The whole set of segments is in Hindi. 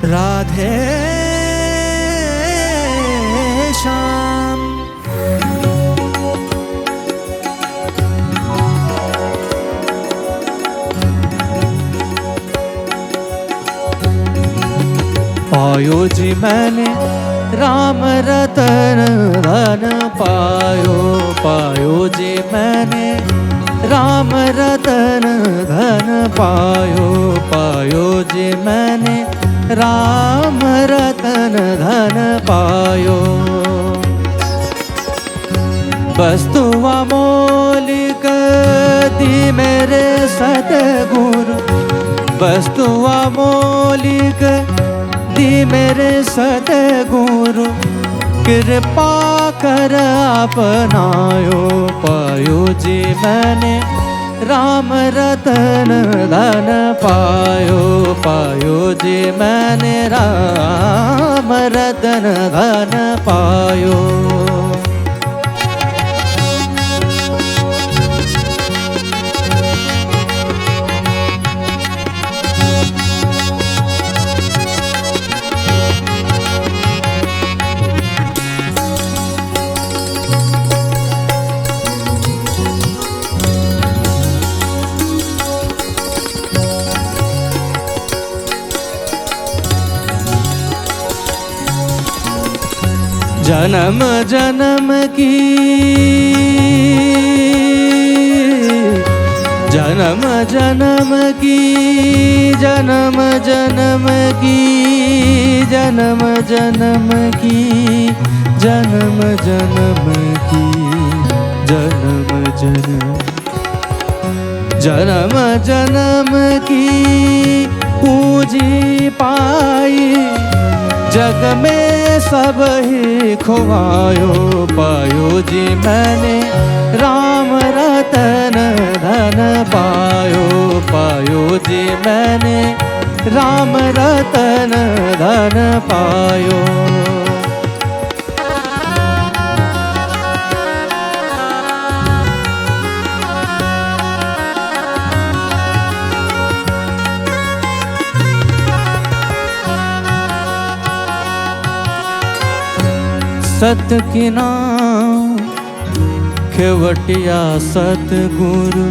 राधे श्याम। पायो जी मैंने राम रतन धन पायो, पायो जी मैंने राम रतन धन पायो, पायो जी मैंने राम रतन धन पायो। वस्तु अमोलिक दी मेरे सतगुरु, वस्तु अमोलिक दी मेरे सतगुरु, कृपा कर अपनायो। पायो जी मैंने राम रतन धन पायो, पायो जी मैंने राम रतन धन पायो। जन्म जन्म की, जन्म जन्म की, जन्म जन्म की, जन्म जन्म की, जन्म जन्म की, जन्म जन्म, जन्म जन्म की पूजी पाई, जग में सब ही खुआयो। पायो जी मैंने राम रतन धन पायो, पायो जी मैंने राम रतन धन पायो। सत की नाम खेवटिया सतगुरु,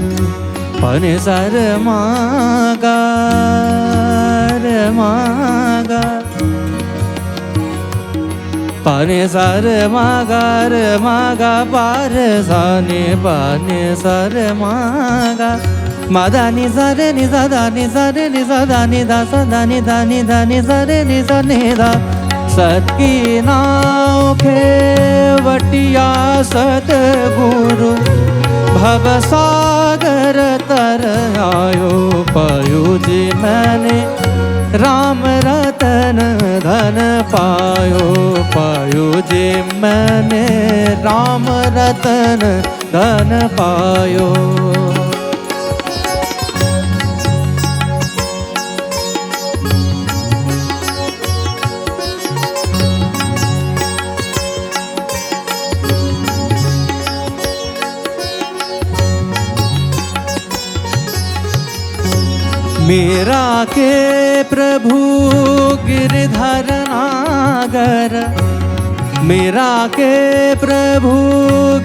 पने सर मागा रे मागा, पने सर मागा रे मागा, पार साने पाने सर मागा, मादानी सरे नि सदा नि सरे नि सदा नि दा सदा नि दा नि दा नि सरे नि सने दा। सत की नाव खेवटिया सतगुरु, भव सागर तर आयो। पायो जी मैंने राम रतन धन पायो, पायो जी मैंने राम रतन धन पायो। मेरा के प्रभु गिरधर नागर, मेरा के प्रभु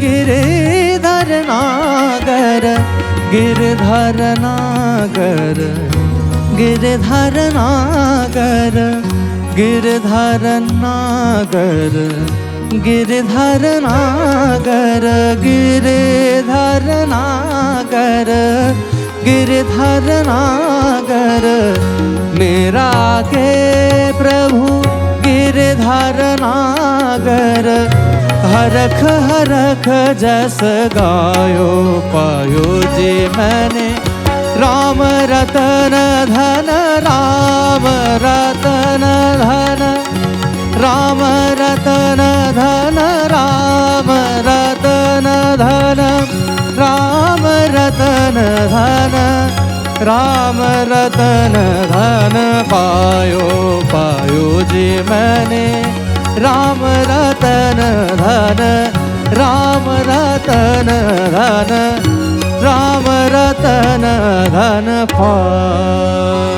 गिरधर नागर, गिरधर नागर, गिरधर नागर, गिरधर नागर, गिरधर नागर, गिरधर नागर, गिरधर नागर। मेरा के प्रभु गिरधर नागर, हरख हरख जस गायो। पायो जी मैंने राम रतन धन, राम रतन धन, राम रतन धन, राम रतन धन, राम रतन धन, राम रतन धन पायो। पायो जी मैंने राम रतन धन, राम रतन धन, राम रतन धन पायो।